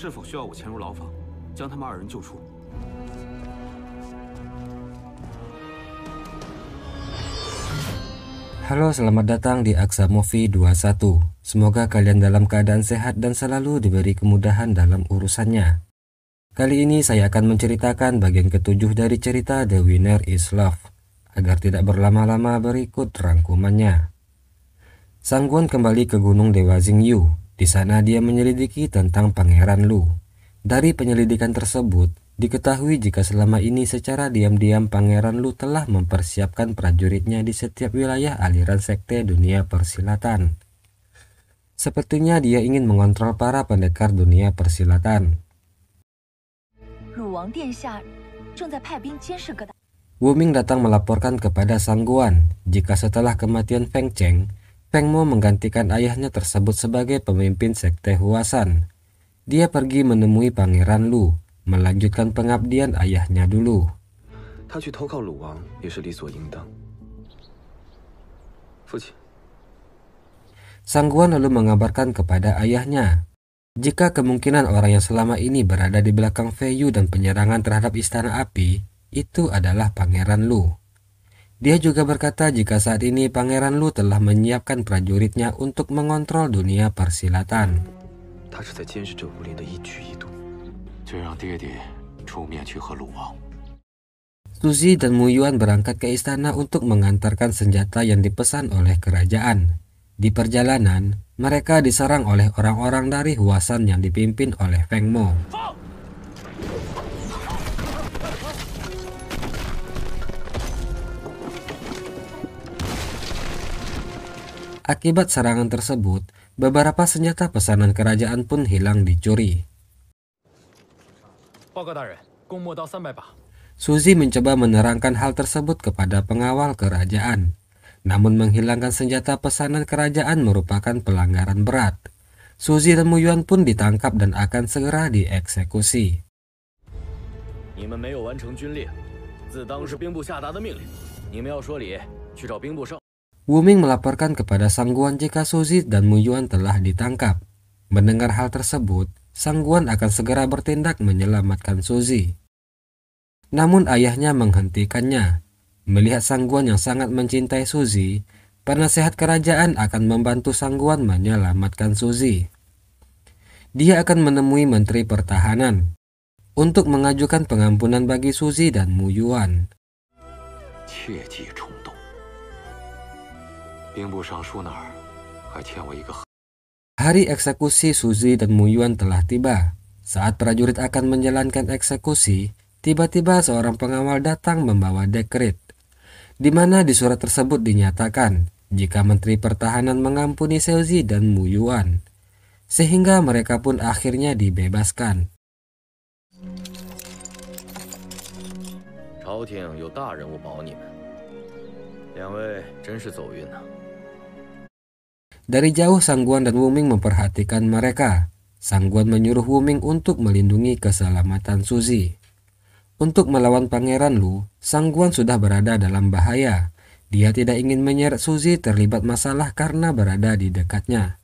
是否需要我潜入牢房，将他们二人救出？ Halo, selamat datang di Aksa Movie 21. Semoga kalian dalam keadaan sehat dan selalu diberi kemudahan dalam urusannya. Kali ini saya akan menceritakan bagian ketujuh dari cerita The Winner is Love. Agar tidak berlama-lama, berikut rangkumannya. Sangguan kembali ke Gunung Dewa Xingyu. Di sana dia menyelidiki tentang Pangeran Lu. Dari penyelidikan tersebut, diketahui jika selama ini secara diam-diam Pangeran Lu telah mempersiapkan prajuritnya di setiap wilayah aliran sekte dunia persilatan. Sepertinya dia ingin mengontrol para pendekar dunia persilatan. Wu Ming datang melaporkan kepada Sangguan jika setelah kematian Feng Cheng, Feng Mo menggantikan ayahnya tersebut sebagai pemimpin sekte Huasan. Dia pergi menemui Pangeran Lu, melanjutkan pengabdian ayahnya dulu. Sangguan lalu mengabarkan kepada ayahnya jika kemungkinan orang yang selama ini berada di belakang Fei Yu dan penyerangan terhadap Istana Api itu adalah Pangeran Lu. Dia juga berkata jika saat ini Pangeran Lu telah menyiapkan prajuritnya untuk mengontrol dunia persilatan. Suzy dan Mu Yuan berangkat ke istana untuk mengantarkan senjata yang dipesan oleh kerajaan. Di perjalanan, mereka diserang oleh orang-orang dari Huasan yang dipimpin oleh Feng Mo. Akibat serangan tersebut, beberapa senjata pesanan kerajaan pun hilang dicuri. Suzy mencoba menerangkan hal tersebut kepada pengawal kerajaan. Namun menghilangkan senjata pesanan kerajaan merupakan pelanggaran berat. Suzy dan Mu Yuan pun ditangkap dan akan segera dieksekusi. Wu Ming melaporkan kepada Sangguan jika Suzy dan Mu Yuan telah ditangkap. Mendengar hal tersebut, Sangguan akan segera bertindak menyelamatkan Suzy. Namun ayahnya menghentikannya. Melihat Sangguan yang sangat mencintai Suzy, penasehat kerajaan akan membantu Sangguan menyelamatkan Suzy. Dia akan menemui Menteri Pertahanan untuk mengajukan pengampunan bagi Suzy dan Mu Yuan. Hari eksekusi Suzy dan Mu Yuan telah tiba. Saat prajurit akan menjalankan eksekusi, tiba-tiba seorang pengawal datang membawa dekret, di mana di surat tersebut dinyatakan jika Menteri Pertahanan mengampuni Suzy dan Mu Yuan, sehingga mereka pun akhirnya dibebaskan. Dari jauh Sangguan dan Wu Ming memperhatikan mereka. Sangguan menyuruh Wu Ming untuk melindungi keselamatan Suzy. Untuk melawan Pangeran Lu, Sangguan sudah berada dalam bahaya. Dia tidak ingin menyeret Suzy terlibat masalah karena berada di dekatnya.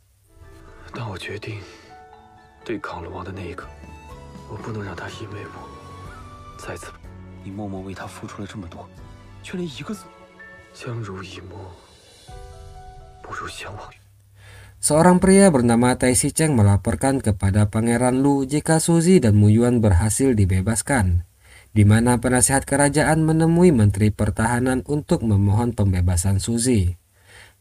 Seorang pria bernama Tai Si Cheng melaporkan kepada Pangeran Lu jika Suzy dan Mu Yuan berhasil dibebaskan, di mana penasehat kerajaan menemui Menteri Pertahanan untuk memohon pembebasan Suzy.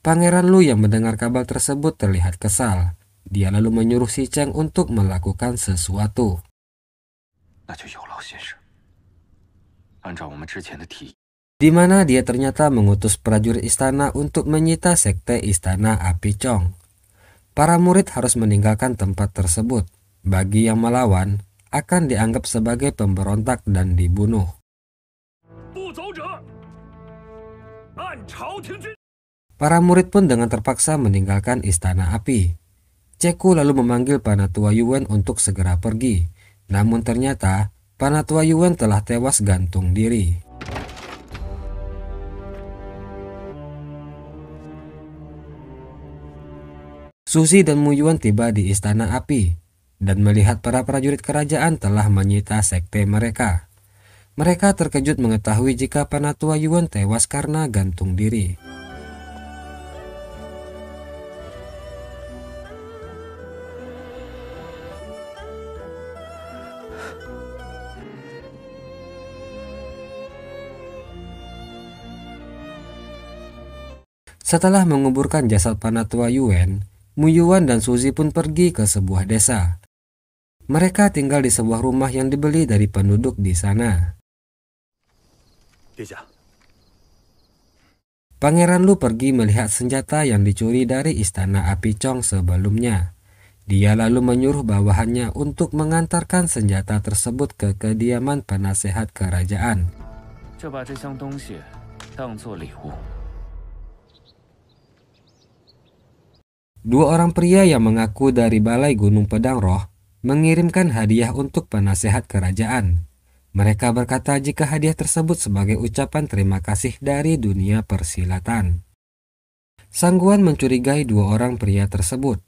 Pangeran Lu yang mendengar kabar tersebut terlihat kesal. Dia lalu menyuruh Si Cheng untuk melakukan sesuatu. Di mana dia ternyata mengutus prajurit istana untuk menyita sekte Istana Api Chong. Para murid harus meninggalkan tempat tersebut. Bagi yang melawan, akan dianggap sebagai pemberontak dan dibunuh. Para murid pun dengan terpaksa meninggalkan Istana Api. Ceku lalu memanggil Panatua Yuan untuk segera pergi. Namun ternyata Panatua Yuan telah tewas gantung diri. Suzy dan Mu Yuan tiba di Istana Api. dan melihat para prajurit kerajaan telah menyita sekte mereka. Mereka terkejut mengetahui jika Penatua Yuan tewas karena gantung diri. Setelah menguburkan jasad Penatua Yuan, Mu Yuan dan Suzy pun pergi ke sebuah desa. Mereka tinggal di sebuah rumah yang dibeli dari penduduk di sana. Pangeran Lu pergi melihat senjata yang dicuri dari istana api Chong sebelumnya. Dia lalu menyuruh bawahannya untuk mengantarkan senjata tersebut ke kediaman penasehat kerajaan. Dua orang pria yang mengaku dari Balai Gunung Pedang Roh mengirimkan hadiah untuk penasehat kerajaan. Mereka berkata jika hadiah tersebut sebagai ucapan terima kasih dari dunia persilatan. Sangguan mencurigai dua orang pria tersebut.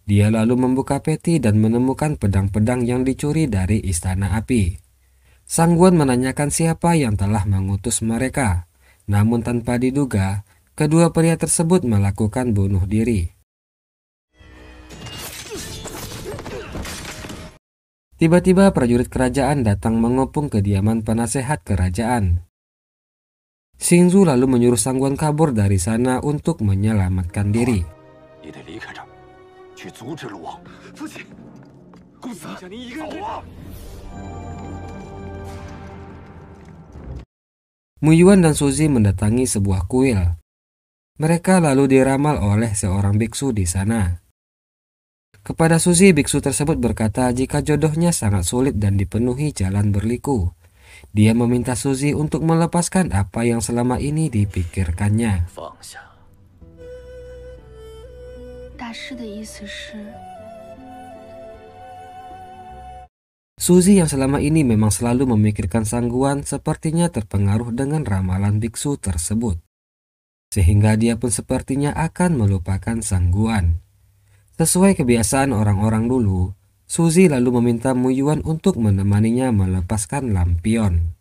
Dia lalu membuka peti dan menemukan pedang-pedang yang dicuri dari istana api. Sangguan menanyakan siapa yang telah mengutus mereka. Namun tanpa diduga, kedua pria tersebut melakukan bunuh diri. Tiba-tiba prajurit kerajaan datang mengepung kediaman penasehat kerajaan. Xingzu lalu menyuruh Sangguan kabur dari sana untuk menyelamatkan diri. Mu Yuan dan Suzy mendatangi sebuah kuil. Mereka lalu diramal oleh seorang biksu di sana. Kepada Suzy, biksu tersebut berkata jika jodohnya sangat sulit dan dipenuhi jalan berliku. Dia meminta Suzy untuk melepaskan apa yang selama ini dipikirkannya. Suzy yang selama ini memang selalu memikirkan Sangguan sepertinya terpengaruh dengan ramalan biksu tersebut. Sehingga dia pun sepertinya akan melupakan Sangguan. Sesuai kebiasaan orang-orang dulu, Suzy lalu meminta Mu Yuan untuk menemaninya melepaskan lampion.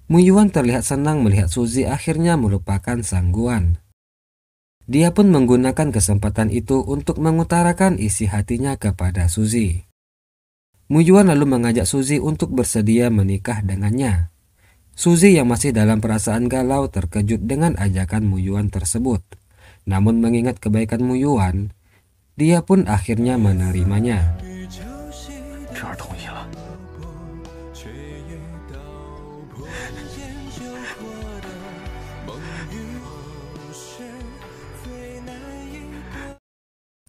Mu Yuan terlihat senang melihat Suzy akhirnya melupakan Sangguan. Dia pun menggunakan kesempatan itu untuk mengutarakan isi hatinya kepada Suzy. Mu Yuan lalu mengajak Suzy untuk bersedia menikah dengannya. Suzy yang masih dalam perasaan galau terkejut dengan ajakan Mu Yuan tersebut. Namun mengingat kebaikan Mu Yuan, dia pun akhirnya menerimanya.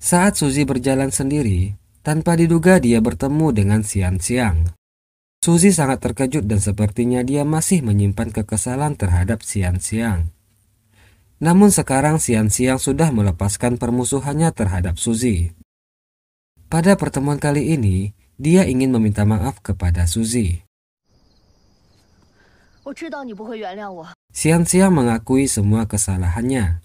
Saat Suzy berjalan sendiri, tanpa diduga dia bertemu dengan Xian Xiang. Suzy sangat terkejut dan sepertinya dia masih menyimpan kekesalan terhadap Xian Xiang. Namun sekarang Xian Xiang sudah melepaskan permusuhannya terhadap Suzy. Pada pertemuan kali ini, dia ingin meminta maaf kepada Suzy. Xian Xiang mengakui semua kesalahannya.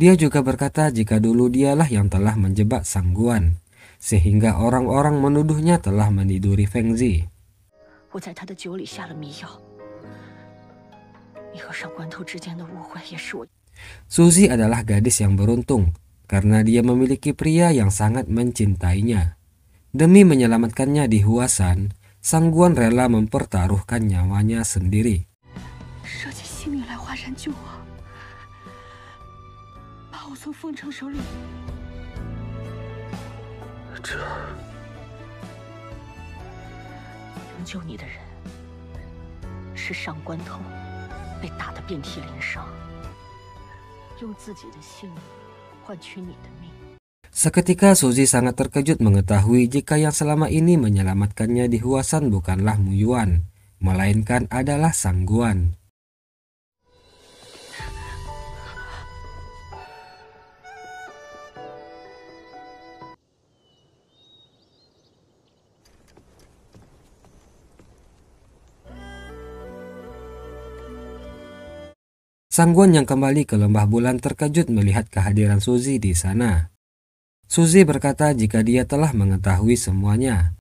Dia juga berkata jika dulu dialah yang telah menjebak Sangguan, sehingga orang-orang menuduhnya telah meniduri Feng Zi. Suzy adalah gadis yang beruntung karena dia memiliki pria yang sangat mencintainya. Demi menyelamatkannya di Huasan, Sangguan rela mempertaruhkan nyawanya sendiri. Seketika Suzy sangat terkejut mengetahui jika yang selama ini menyelamatkannya di Huasan bukanlah Mu Yuan, melainkan adalah Sangguan. Sangguan yang kembali ke lembah bulan terkejut melihat kehadiran Suzy di sana. Suzy berkata jika dia telah mengetahui semuanya.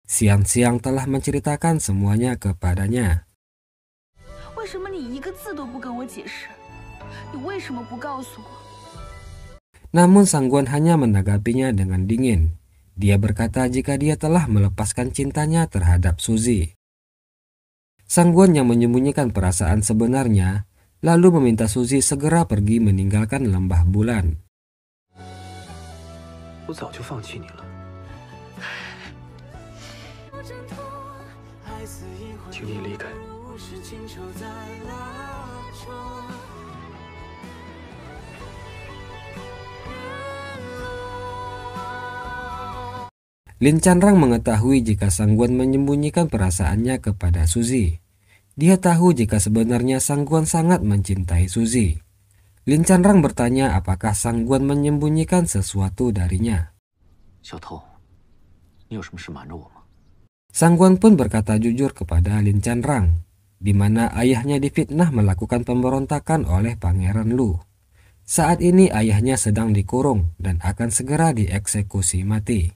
Siang-siang telah menceritakan semuanya kepadanya. Namun Sangguan hanya menanggapinya dengan dingin. Dia berkata jika dia telah melepaskan cintanya terhadap Suzy. Sangguan yang menyembunyikan perasaan sebenarnya lalu meminta Suzy segera pergi meninggalkan lembah bulan. Lin Chanrang mengetahui jika Sangguan menyembunyikan perasaannya kepada Suzy. Dia tahu jika sebenarnya Sangguan sangat mencintai Suzy. Lin Chanrang bertanya apakah Sangguan menyembunyikan sesuatu darinya. Sangguan pun berkata jujur kepada Lin Chanrang, di mana ayahnya difitnah melakukan pemberontakan oleh Pangeran Lu. Saat ini ayahnya sedang dikurung dan akan segera dieksekusi mati.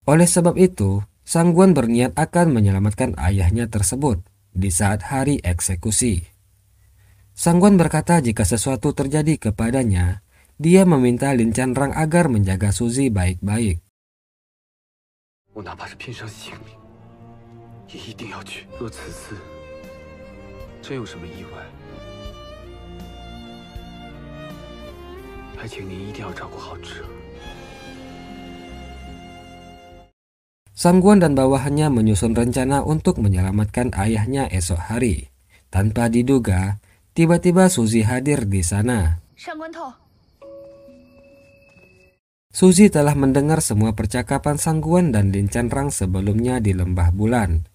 Oleh sebab itu, Sangguan berniat akan menyelamatkan ayahnya tersebut di saat hari eksekusi. Sangguan berkata jika sesuatu terjadi kepadanya, dia meminta Lin Chanrang agar menjaga Suzy baik-baik. Sangguan dan bawahannya menyusun rencana untuk menyelamatkan ayahnya esok hari. Tanpa diduga, tiba-tiba Suzy hadir di sana. Suzy telah mendengar semua percakapan Sangguan dan Lin Chanrang sebelumnya di lembah bulan.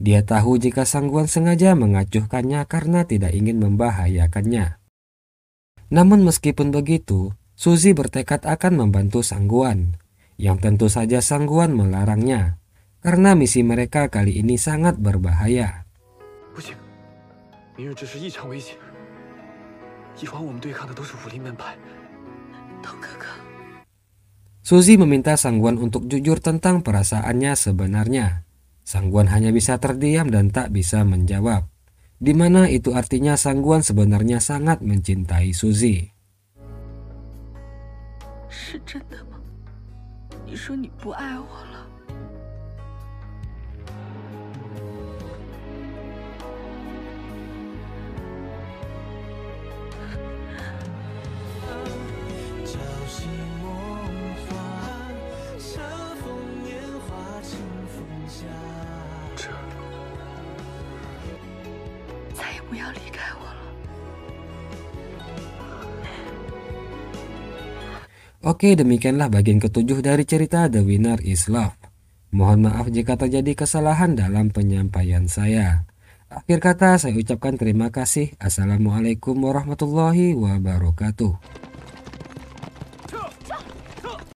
Dia tahu jika Sangguan sengaja mengacuhkannya karena tidak ingin membahayakannya. Namun meskipun begitu, Suzy bertekad akan membantu Sangguan. Yang tentu saja Sangguan melarangnya, karena misi mereka kali ini sangat berbahaya. Suzy meminta Sangguan untuk jujur tentang perasaannya sebenarnya. Sangguan hanya bisa terdiam dan tak bisa menjawab, di mana itu artinya Sangguan sebenarnya sangat mencintai Suzy. 你说你不爱我了。再也不要离开我了。 Oke, demikianlah bagian ketujuh dari cerita The Winner is Love. Mohon maaf jika terjadi kesalahan dalam penyampaian saya. Akhir kata saya ucapkan terima kasih. Assalamualaikum warahmatullahi wabarakatuh.